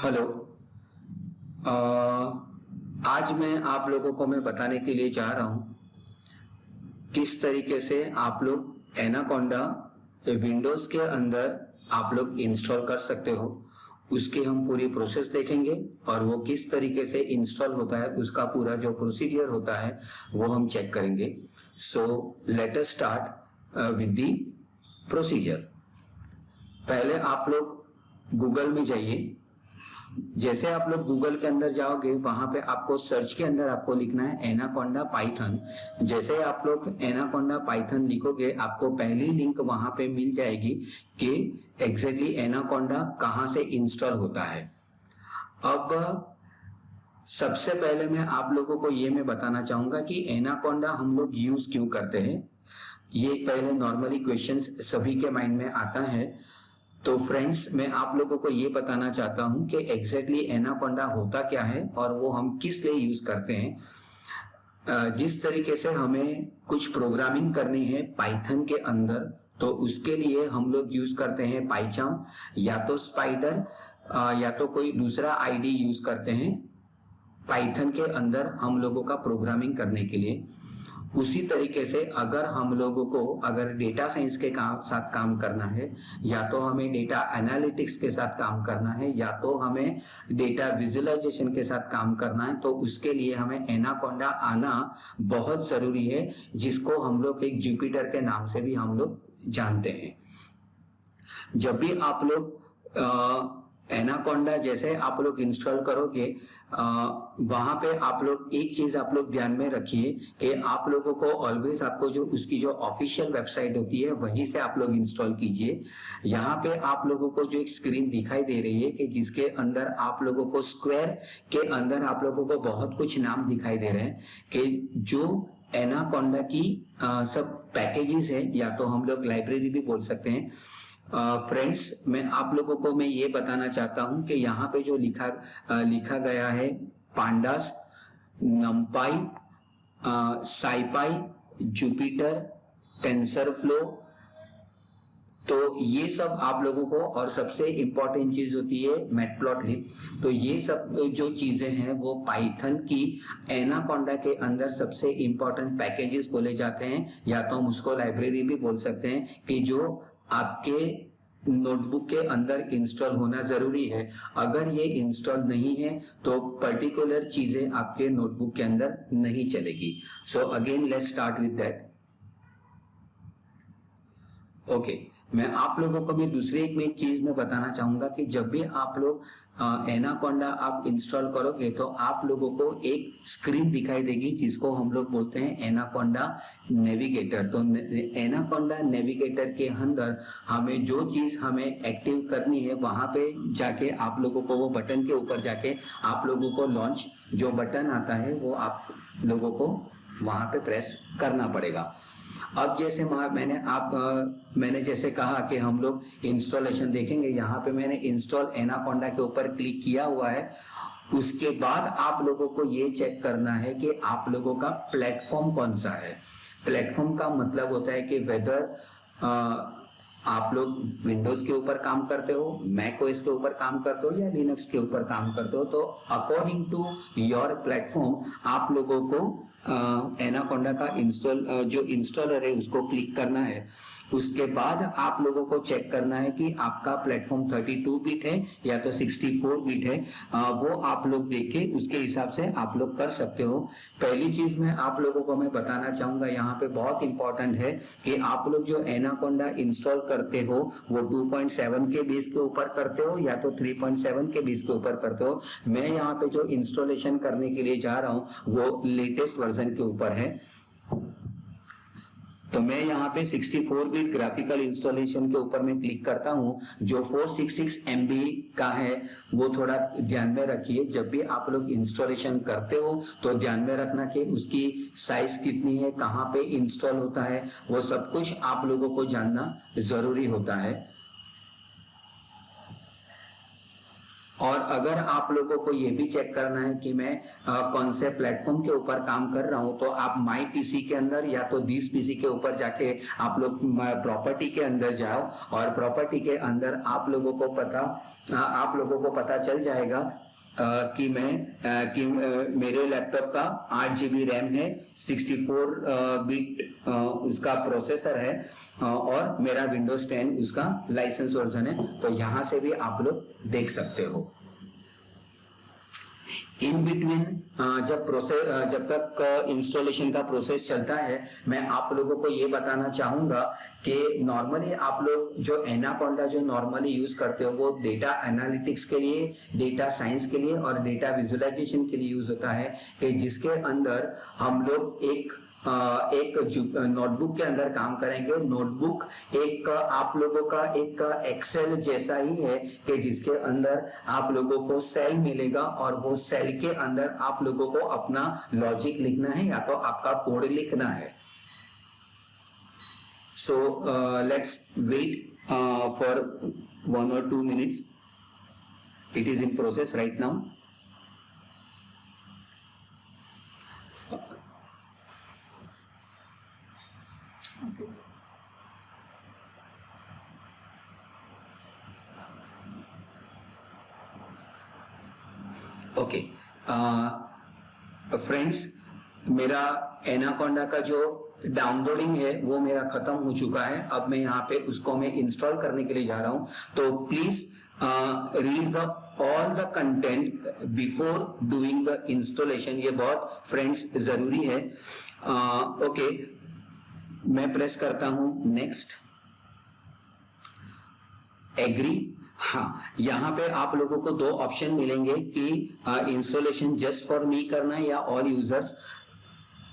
Hello. आज मैं बताने के लिए चाह रहा हूँ किस तरीके से आप लोग एनाकोंडा विंडोज के अंदर आप लोग इंस्टॉल कर सकते हो। उसकी हम पूरी प्रोसेस देखेंगे और वो किस तरीके से इंस्टॉल होता है, उसका पूरा जो प्रोसीजर होता है वो हम चेक करेंगे। So let us start with the procedure. पहले आप लोग गूगल में जाइए। जैसे आप लोग गूगल के अंदर जाओगे, वहां पे आपको सर्च के अंदर आपको लिखना है एनाकोंडा पाइथन। जैसे आप लोग एनाकोंडा पाइथन लिखोगे, आपको पहली लिंक वहां पे मिल जाएगी कि एग्जैक्टली एनाकोंडा कहाँ से इंस्टॉल होता है। अब सबसे पहले मैं आप लोगों को ये मैं बताना चाहूंगा कि एनाकोंडा हम लोग यूज क्यों करते हैं। ये पहले नॉर्मली क्वेश्चंस सभी के माइंड में आता है। तो फ्रेंड्स, मैं आप लोगों को ये बताना चाहता हूं कि एग्जैक्टली एनाकोंडा होता क्या है और वो हम किस लिए यूज करते हैं। जिस तरीके से हमें कुछ प्रोग्रामिंग करनी है पाइथन के अंदर, तो उसके लिए हम लोग यूज करते हैं पाइचार्म या तो स्पाइडर या तो कोई दूसरा आईडी यूज करते हैं पाइथन के अंदर हम लोगों का प्रोग्रामिंग करने के लिए। उसी तरीके से अगर हम लोगों को अगर डेटा साइंस के साथ काम करना है, या तो हमें डेटा एनालिटिक्स के साथ काम करना है, या तो हमें डेटा विजुअलाइजेशन के साथ काम करना है, तो उसके लिए हमें एनाकोंडा आना बहुत जरूरी है, जिसको हम लोग एक जुपिटर के नाम से भी हम लोग जानते हैं। जब भी आप लोग एनाकोंडा जैसे आप लोग इंस्टॉल करोगे, वहां पे आप लोग एक चीज आप लोग ध्यान में रखिए कि आप लोगों को ऑलवेज आपको जो उसकी जो ऑफिशियल वेबसाइट होती है वहीं से आप लोग इंस्टॉल कीजिए। यहाँ पे आप लोगों को जो एक स्क्रीन दिखाई दे रही है कि जिसके अंदर आप लोगों को स्क्वायर के अंदर आप लोगों को बहुत कुछ नाम दिखाई दे रहे हैं कि जो एनाकोंडा की सब पैकेजेस है, या तो हम लोग लाइब्रेरी भी बोल सकते हैं। फ्रेंड्स, मैं आप लोगों को मैं ये बताना चाहता हूं कि यहाँ पे जो लिखा गया है पांडास, नमपाई, साइपाई, जुपिटर, टेंसरफ्लो, तो ये सब आप लोगों को, और सबसे इंपॉर्टेंट चीज होती है मैटप्लॉटलिब। तो ये सब जो चीजें हैं वो पाइथन की एनाकोंडा के अंदर सबसे इंपॉर्टेंट पैकेजेस बोले जाते हैं, या तो हम उसको लाइब्रेरी भी बोल सकते हैं, कि जो आपके नोटबुक के अंदर इंस्टॉल होना जरूरी है। अगर ये इंस्टॉल नहीं है तो पर्टिकुलर चीजें आपके नोटबुक के अंदर नहीं चलेगी। So again let's start with that. Okay, मैं आप लोगों को मैं दूसरी एक चीज में बताना चाहूंगा कि जब भी आप लोग एनाकोंडा आप इंस्टॉल करोगे, तो आप लोगों को एक स्क्रीन दिखाई देगी जिसको हम लोग बोलते हैं एनाकोंडा नेविगेटर। तो एनाकोंडा नेविगेटर के अंदर हमें जो चीज हमें एक्टिव करनी है, वहां पे जाके आप लोगों को वो बटन के ऊपर जाके आप लोगों को लॉन्च जो बटन आता है वो आप लोगों को वहां पे प्रेस करना पड़ेगा। अब जैसे मैंने जैसे कहा कि हम लोग इंस्टॉलेशन देखेंगे, यहाँ पे मैंने इंस्टॉल एनाकोंडा के ऊपर क्लिक किया हुआ है। उसके बाद आप लोगों को ये चेक करना है कि आप लोगों का प्लेटफॉर्म कौन सा है। प्लेटफॉर्म का मतलब होता है कि वेदर आप लोग विंडोज के ऊपर काम करते हो, मैक ओएस के ऊपर काम करते हो, या लिनक्स के ऊपर काम करते हो। तो अकॉर्डिंग टू योर प्लेटफॉर्म आप लोगों को एनाकोंडा का जो इंस्टॉलर है उसको क्लिक करना है। उसके बाद आप लोगों को चेक करना है कि आपका प्लेटफॉर्म 32 बिट है या तो 64 बिट है। वो आप लोग देख के उसके हिसाब से आप लोग कर सकते हो। पहली चीज मैं आप लोगों को मैं बताना चाहूंगा, यहाँ पे बहुत इंपॉर्टेंट है कि आप लोग जो एनाकोंडा इंस्टॉल करते हो वो 2.7 के बेस के ऊपर करते हो या तो 3.7 के बेस के ऊपर करते हो। मैं यहाँ पे जो इंस्टॉलेशन करने के लिए जा रहा हूँ वो लेटेस्ट वर्जन के ऊपर है। तो मैं यहाँ पे 64 बिट ग्राफिकल इंस्टॉलेशन के ऊपर मैं क्लिक करता हूँ। जो 466 MB का है वो थोड़ा ध्यान में रखिए। जब भी आप लोग इंस्टॉलेशन करते हो तो ध्यान में रखना कि उसकी साइज कितनी है, कहाँ पे इंस्टॉल होता है, वो सब कुछ आप लोगों को जानना जरूरी होता है। और अगर आप लोगों को ये भी चेक करना है कि मैं कौन से प्लेटफॉर्म के ऊपर काम कर रहा हूं, तो आप माई पीसी के अंदर या तो दिस पीसी के ऊपर जाके आप लोग प्रॉपर्टी के अंदर जाओ, और प्रॉपर्टी के अंदर आप लोगों को पता चल जाएगा कि मेरे लैपटॉप का 8 GB रैम है, 64 बिट उसका प्रोसेसर है, और मेरा विंडोज 10 उसका लाइसेंस वर्जन है। तो यहां से भी आप लोग देख सकते हो। इन बिटवीन जब तक इंस्टॉलेशन का प्रोसेस चलता है, मैं आप लोगों को ये बताना चाहूंगा कि नॉर्मली आप लोग जो एनाकोंडा जो नॉर्मली यूज करते हो वो डेटा एनालिटिक्स के लिए, डेटा साइंस के लिए और डेटा विजुअलाइजेशन के लिए यूज होता है, कि जिसके अंदर हम लोग एक नोटबुक के अंदर काम करेंगे। नोटबुक एक आप लोगों का एक एक्सेल जैसा ही है, कि जिसके अंदर आप लोगों को सेल मिलेगा, और वो सेल के अंदर आप लोगों को अपना लॉजिक लिखना है या तो आपका कोड लिखना है। So let's wait for 1 or 2 minutes. It is in process right now. Okay friends, मेरा एनाकोंडा का जो डाउनलोडिंग है वो मेरा खत्म हो चुका है। अब मैं यहाँ पे उसको मैं इंस्टॉल करने के लिए जा रहा हूँ। तो please read the all the content before doing the installation. ये बहुत फ्रेंड्स जरूरी है। ओके, मैं प्रेस करता हूँ नेक्स्ट, एग्री। हाँ, यहाँ पे आप लोगों को 2 ऑप्शन मिलेंगे कि इंस्टॉलेशन जस्ट फॉर मी करना है या ऑल यूजर्स।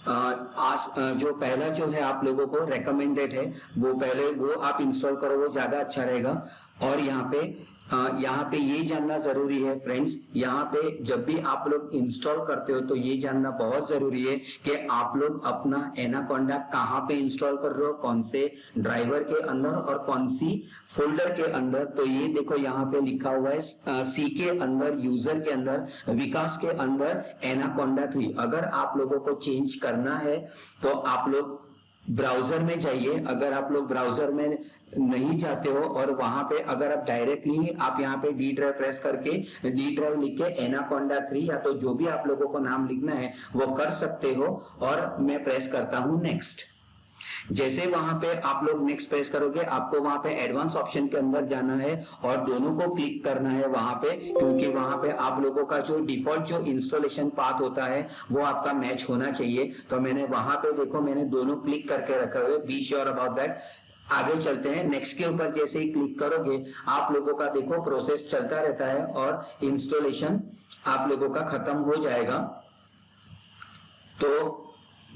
जो पहला जो है आप लोगों को रेकमेंडेड है, वो आप इंस्टॉल करो, वो ज्यादा अच्छा रहेगा। और यहाँ पे ये जानना जरूरी है फ्रेंड्स, यहाँ पे जब भी आप लोग इंस्टॉल करते हो तो ये जानना बहुत जरूरी है कि आप लोग अपना एनाकोंडा कहाँ पे इंस्टॉल कर रहे हो, कौन से ड्राइवर के अंदर और कौन सी फोल्डर के अंदर। तो ये देखो यहाँ पे लिखा हुआ है सी के अंदर, यूजर के अंदर, विकास के अंदर एनाकोंडा 3। अगर आप लोगों को चेंज करना है तो आप लोग ब्राउजर में जाइए। अगर आप लोग ब्राउजर में नहीं जाते हो और वहां पे अगर आप डायरेक्टली आप यहाँ पे डी ड्राइव प्रेस करके डी ड्राइव लिख के एनाकोंडा 3 या तो जो भी आप लोगों को नाम लिखना है वो कर सकते हो। और मैं प्रेस करता हूं नेक्स्ट। जैसे वहां पे आप लोग नेक्स्ट प्रेस करोगे, आपको वहां पे एडवांस ऑप्शन के अंदर जाना है और दोनों को क्लिक करना है वहां पे, क्योंकि वहां पे आप लोगों का जो डिफॉल्ट जो इंस्टॉलेशन पाथ होता है वो आपका मैच होना चाहिए। तो मैंने वहां पे देखो, मैंने दोनों क्लिक करके रखे हुए। Be sure about that. आगे चलते हैं। नेक्स्ट के ऊपर जैसे ही क्लिक करोगे आप लोगों का देखो प्रोसेस चलता रहता है और इंस्टॉलेशन आप लोगों का खत्म हो जाएगा। तो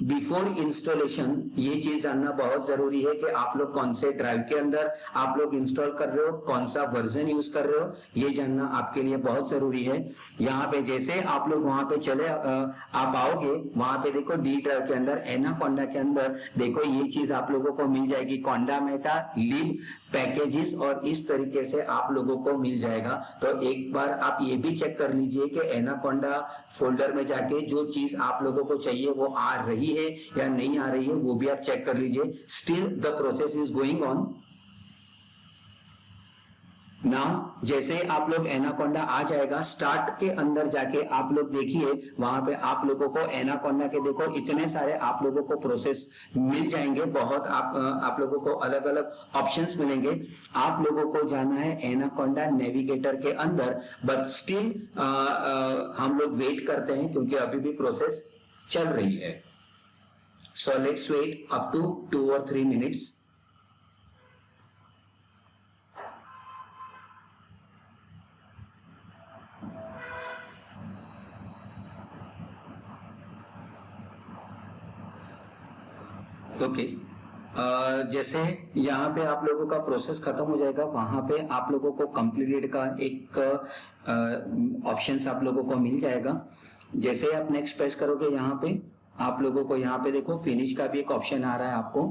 बिफोर इंस्टॉलेशन ये चीज जानना बहुत जरूरी है कि आप लोग कौन से ड्राइव के अंदर आप लोग इंस्टॉल कर रहे हो, कौन सा वर्जन यूज कर रहे हो, ये जानना आपके लिए बहुत जरूरी है। यहाँ पे जैसे आप लोग वहां पे चले आप आओगे, वहां पे देखो डी ड्राइव के अंदर एनाकोंडा के अंदर देखो ये चीज आप लोगों को मिल जाएगी, कोंडा मेटा लिब पैकेजेस, और इस तरीके से आप लोगों को मिल जाएगा। तो एक बार आप ये भी चेक कर लीजिए कि एनाकोंडा फोल्डर में जाके जो चीज आप लोगों को चाहिए वो आ रही है या नहीं आ रही है, वो भी आप चेक कर लीजिए। Still the process is going on. Now जैसे आप लोग एनाकोंडा आ जाएगा, स्टार्ट के अंदर जाके आप लोग देखिए, वहां पे आप लोगों को एनाकोंडा के देखो इतने सारे आप लोगों को प्रोसेस मिल जाएंगे। बहुत आप लोगों को अलग अलग ऑप्शंस मिलेंगे। आप लोगों को जाना है एनाकोंडा नेविगेटर के अंदर, बट स्टिल हम लोग वेट करते हैं क्योंकि अभी भी प्रोसेस चल रही है। So let's wait up to 2 or 3 minutes. Okay, जैसे यहाँ पे आप लोगों का प्रोसेस खत्म हो जाएगा, वहां पे आप लोगों को कंप्लीटेड का एक ऑप्शंस आप लोगों को मिल जाएगा। जैसे आप नेक्स्ट प्रेस करोगे, यहाँ पे आप लोगों को यहाँ पे देखो फिनिश का भी एक ऑप्शन आ रहा है आपको।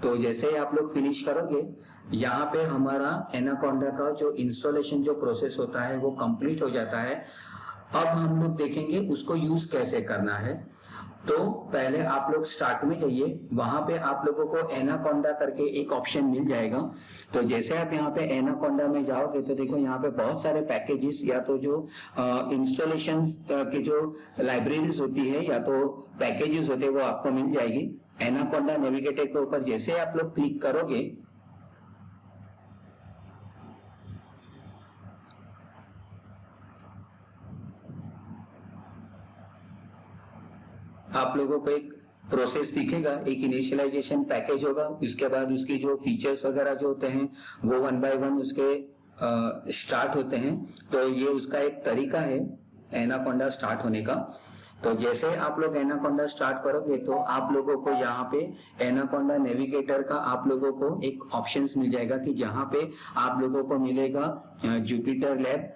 तो जैसे ही आप लोग फिनिश करोगे, यहाँ पे हमारा एनाकोंडा का जो इंस्टॉलेशन जो प्रोसेस होता है वो कंप्लीट हो जाता है। अब हम लोग देखेंगे उसको यूज कैसे करना है। तो पहले आप लोग स्टार्ट में जाइए, वहां पे आप लोगों को एनाकोंडा करके एक ऑप्शन मिल जाएगा। तो जैसे आप यहाँ पे एनाकोंडा में जाओगे तो देखो यहाँ पे बहुत सारे पैकेजेस या तो जो इंस्टॉलेशन की जो लाइब्रेरीज होती है या तो पैकेजेस होते हैं वो आपको मिल जाएगी। एनाकोंडा नेविगेटर के ऊपर जैसे आप लोग क्लिक करोगे, आप लोगों को एक प्रोसेस दिखेगा, एक इनिशियलाइजेशन पैकेज होगा, उसके बाद उसकी जो फीचर्स वगैरह जो होते हैं वो 1 बाय 1 उसके स्टार्ट होते हैं। तो ये उसका एक तरीका है एनाकोंडा स्टार्ट होने का। तो जैसे आप लोग एनाकोंडा स्टार्ट करोगे तो आप लोगों को यहाँ पे एनाकोंडा नेविगेटर का आप लोगों को एक ऑप्शंस मिल जाएगा कि जहाँ पे आप लोगों को मिलेगा जुपिटर लैब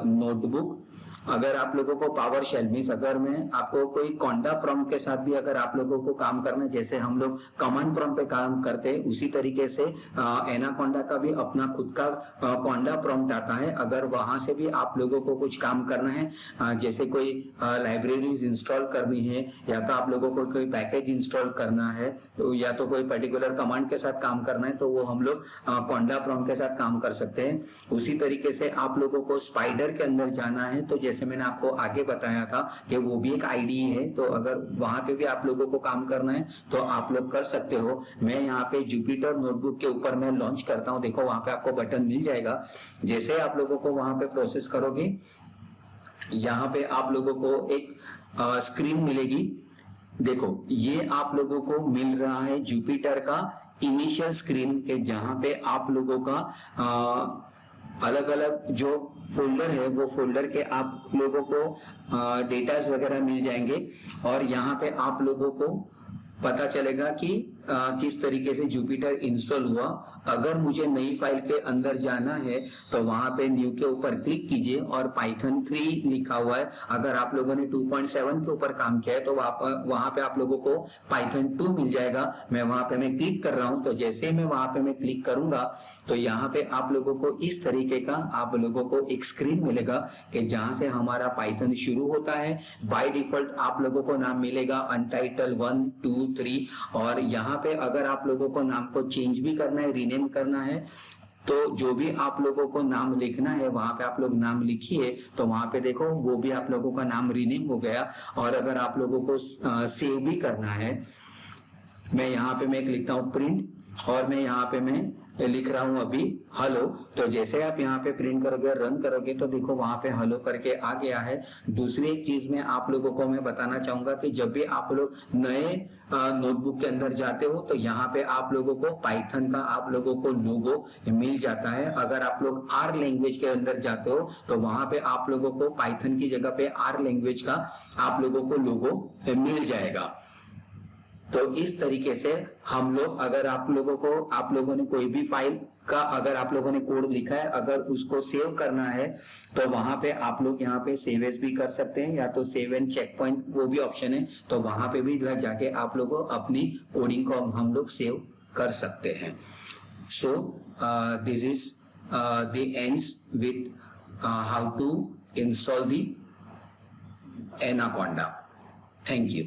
नोटबुक। अगर आप लोगों को पावर शेल मीन्स अगर मैं आपको कोई कॉन्डा प्रॉम्प्ट के साथ भी अगर आप लोगों को काम करना है, जैसे हम लोग कमांड प्रॉम्प्ट पे काम करते हैं उसी तरीके से एनाकोंडा का भी अपना खुद का कॉन्डा प्रॉम्प्ट आता है। अगर वहां से भी आप लोगों को कुछ काम करना है, जैसे कोई लाइब्रेरीज इंस्टॉल करनी है या तो आप लोगों को कोई पैकेज इंस्टॉल करना है तो या तो कोई पर्टिकुलर कमांड के साथ काम करना है, तो वो हम लोग कॉन्डा प्रॉम्प्ट के साथ काम कर सकते हैं। उसी तरीके से आप लोगों को स्पाइडर के अंदर जाना है, तो जैसे मैंने आपको आगे बताया था कि वो भी एक आईडी है, तो अगर वहां पे भी आप लोगों को काम करना है तो आप लोग कर सकते हो। मैं यहाँ पे जुपिटर नोटबुक के ऊपर मैं लॉन्च करता हूँ, देखो वहां पे आपको बटन मिल जाएगा। जैसे आप लोगों को वहां पे प्रोसेस करोगे, यहाँ पे आप लोगों को एक स्क्रीन मिलेगी। देखो ये आप लोगों को मिल रहा है जुपिटर का इनिशियल स्क्रीन के, जहां पे आप लोगों का अलग अलग जो फोल्डर है वो फोल्डर के आप लोगों को डेटास वगैरह मिल जाएंगे और यहाँ पे आप लोगों को पता चलेगा कि किस तरीके से जुपिटर इंस्टॉल हुआ। अगर मुझे नई फाइल के अंदर जाना है तो वहां पे न्यू के ऊपर क्लिक कीजिए और पाइथन 3 लिखा हुआ है। अगर आप लोगों ने 2.7 के ऊपर काम किया है तो वहां पे आप लोगों को पाइथन 2 मिल जाएगा। मैं वहां पे मैं क्लिक कर रहा हूं, तो जैसे मैं वहां पे मैं क्लिक करूंगा तो यहाँ पे आप लोगों को इस तरीके का आप लोगों को एक स्क्रीन मिलेगा कि जहां से हमारा पाइथन शुरू होता है। बाय डिफॉल्ट आप लोगों को नाम मिलेगा अनटाइटल 1 2 3, और यहाँ पे अगर आप लोगों को नाम को चेंज भी करना है, रीनेम करना है, तो जो भी आप लोगों को नाम लिखना है वहां पे आप लोग नाम लिखिए, तो वहां पे देखो वो भी आप लोगों का नाम रीनेम हो गया। और अगर आप लोगों को सेव भी करना है, मैं यहाँ पे मैं लिखता हूँ प्रिंट और मैं यहाँ पे मैं लिख रहा हूं अभी हेलो। तो जैसे आप यहाँ पे प्रिंट करोगे रन करोगे तो देखो वहां पे हेलो करके आ गया है। दूसरी एक चीज में आप लोगों को मैं बताना चाहूंगा कि जब भी आप लोग नए नोटबुक के अंदर जाते हो तो यहाँ पे आप लोगों को पाइथन का आप लोगों को लोगो मिल जाता है। अगर आप लोग आर लैंग्वेज के अंदर जाते हो तो वहां पे आप लोगों को पाइथन की जगह पे आर लैंग्वेज का आप लोगों को लोगो मिल जाएगा। तो इस तरीके से हम लोग, अगर आप लोगों ने कोई भी फाइल का अगर आप लोगों ने कोड लिखा है, अगर उसको सेव करना है तो वहां पे आप लोग यहाँ पे सेव एज भी कर सकते हैं या तो सेव एंड चेक पॉइंट वो भी ऑप्शन है, तो वहां पे भी जाके आप लोगों अपनी कोडिंग को हम लोग सेव कर सकते हैं। So this is the ends with how to install the Anaconda. Thank you.